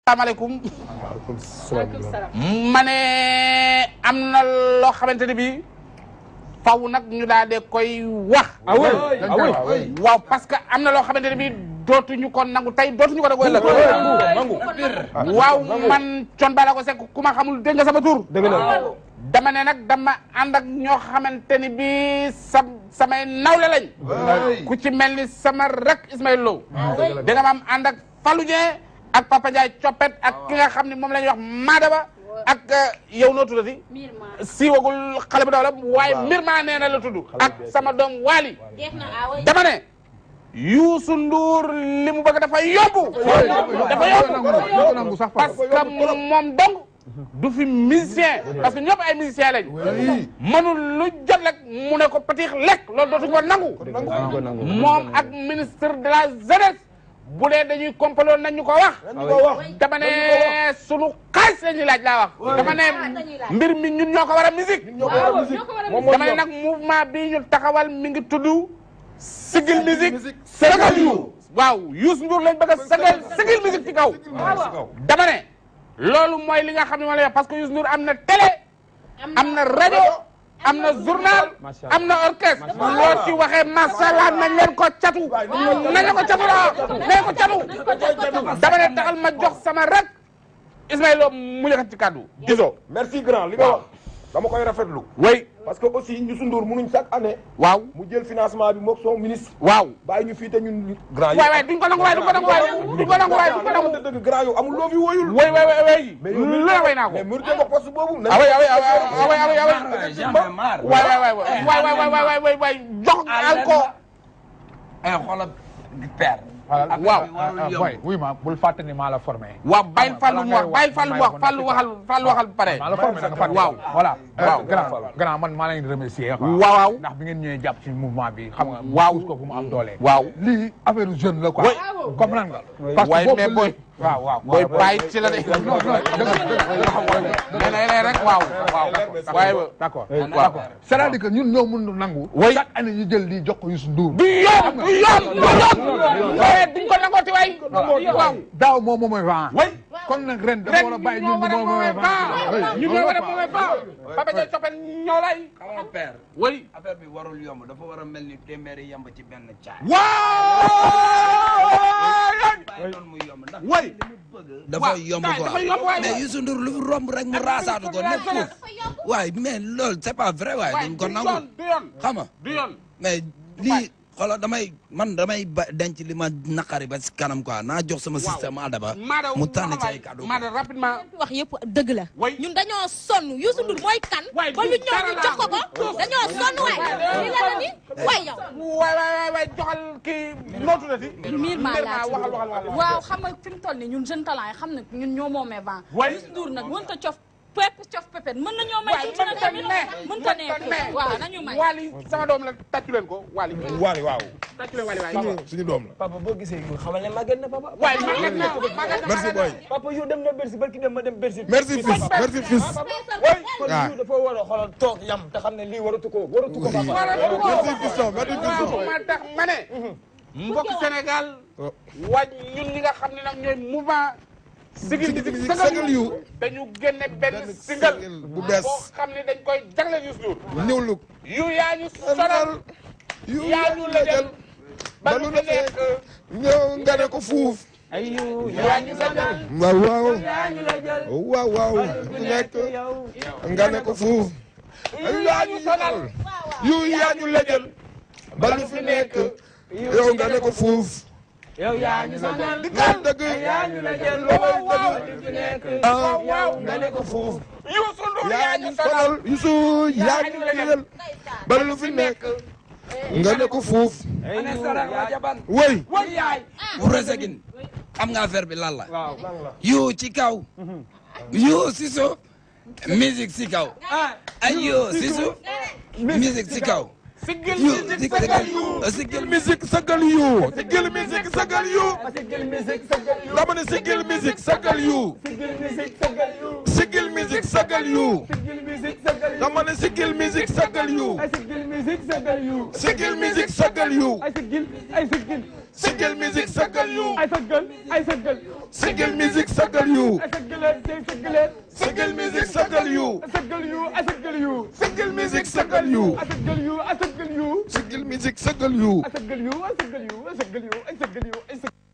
asalaamaaleykum. ma ne am na loo xamante ne bii faw nag ñu daal de koy wax. waaw parce que am na loo xamante ne bii dootuñu ko nangu tey dootuñu ko ëllëg. waaw man Thione Ballago Seck ku ma xamul dégg nga sama tur. dama ne nag dama ànd ak ñoo xamante ni bii samay nawle lañ. ku ci mel ni sama rek Ismaël Lo. da nga ma am ànd ak Fallou Dieng ak Papa Ndiaye Coppet ak ki nga xam ne moom la ñuy wax Madaba ak yow noo tuddati. siiwagul xale bu daw la waaye Mirma nee na la tudd. ak sama doom Waly. dama ne Youssou Ndour li mu bëgg dafa yomb. dafa yomb parce que moom dong du fi musicien parce que ñëpp ay musicien lañ. mënul lu jot rek mu ne ko patix lekk loolu dootuñu ko nangu. moom ak ministre de la jeunesse bu dee dañuy kompaloon nañ ñu ko wax. dama ne sunu xaalis la ñuy laaj laa wax. dama ne mbir mi ñun ñoo ko war a musique. dama ne nag mouvement bi ñu taxawal mi ngi tudd Sigil Musique Sagal You. waaw Youssou Ndour lañ bëgg a sagal Sigil Musique ci kaw. dama ne loolu mooy li nga xam ne moo lay wax parce que Youssou Ndour am na télé am na rajo am na journal am na orchestre loo ci waxee masala nañ leen ko catu nañ leen ko catu la nañ ko catu dama ne taxal ma jox sama rek Ismaël Lo mu yëkkat ci kàddu gisoo merci grand li nga wax dama koy rafetlu oui parce que aussi Youssou Ndour mënuñ chaque année waaw mu jël financement bi mook son ministre waaw bàyyi ñu fii te ñun grand yi waay duñ ko nangu waay duñ ko nangu waay duñ ko nangu waay duñ ko nangu dëgg grand yow amul loo fi woyul way lu la way naa ko mais mérité nga poste boobu waay jox alko ay xoolal père waaw boy oui ma bul fàtte ni maa la formé. waaw bàyyil Fallou mu wax bàyyil Fallou mu wax Fallou waxal pare. maa la formé da nga fàtte. waaw voilà. waaw grand man maa leen di remercier. waaw ndax bi ngeen ñëwee jàpp ci mouvement bi xam nga. waaw ko fu mu am doole. waaw lii affaire jeune la quoi. comprendre nga. parce que waaye boobu mais booy. waaw booy bàyyi ci la de. nee rek waaw. waaye d'accord waaw d'accord c'est-à-dire que ñun ñoo mën nangu. oui chaque année ñu jël lii jox ko Youssou Ndour. du yoon duñ ko nangooti waay. waaw daaw moom mooy vent. oui kon nag ren dafa war a bàyyi ñun ñu moom mooy vent. ñu ñoo war a moomee vent. Papa Ndiaye Coppet ñoo lay. xam nga père oui affaire bi warul yomb dafa war a mel ni téeméeri yemb ci benn caay. waaw noonu muy yomb ndax oui dafa yomb quoi mais Youssou Ndour lu romb rek mu raasaatu ko nekk foofu waaye mais loolu c'est pas vrai waaye duñ ko nangu du yoon xam nga du yoon mais lii xoolal damay denc li ma naqari ba si kanam quoi naa jox sama système adaba mu tànn ci ay kàddu Maada rapidement wax yëpp dëgg la ñun dañoo sonn Youssou Ndour mooy kan ba lu ñëw ñu jox ko dañoo sonn waay li la ni waay yow waay joxal kii noo tuddati miir maa laa waxal waaw xam nga fi mu toll nii ñun jeune talent yi xam na ñun ñoo moomee vent Youssou Ndour nag mënta cof pepet mën nañoo may tuuti na tamit mënta nekk waaw nañu may Waly sama doom la tàccu leen ko Waly waaw tàccu leen Waly waay suñu doom la papa boo gisee yu xamal ne màgget na papa. waay màgget na merci boy papa yu dem na Bercy barki dem ma dem Bercy. merci fils kon yu dafa war a xoolal toog yam te xam ne lii waratu ko papa. merci fiston ma tax ma ne mbokk Sénégal waaj ñun ñi nga xam ne nag ñooy mouvement Sigil Musique Sagal You dañu génne benn single bu bees boo xam ne dañ koy jagleel Youssou Ndour ñëw lu yu yaa ñu sonal yaa ñu lëjal ba lu nekk ñëw nga ne ko fuuf yaa ñu sonal waaw nekk nga ne ko fuuf yaa ñu sonal yaa ñu lëjal ba lu fi nekk yow nga ne ko fuuf yow yaa ñu sonal di ko dëgg yaa ñu la jël waaw nga ne ko fuuf Youssou Ndour yaa ñu sonal Youssou yaa ñu lëjal ba lu fi nekk nga ne ko fuuf ane sarak wa jaban woy yaay bu resegin am nga affaire bi lan la yu ci kaw yu si suuf musique si kaw ay yu si suuf musique si kaw Sigil Musique Sagal You Sigil Musique Sagal You Sigil Musique Sagal You dama ne Sigil Musique Sagal You Sigil Musique sagal yu sigil musique sagal yu dama ne sigil musique sagal yu ay sigil musique sagal yu sigil musique sagal yu ay sigil ay sigil sigil musique sagal yu ay sagal ay sagal sigil musique sagal yu ay sagal sagal sigil musique sagal yu sagal yu ay sagal yu sigil musique sagal yu ay sagal yu ay sagal yu sigil musique sagal yu ay sagal yu ay sagal yu ay sagal yu ay sagal yu ay sagal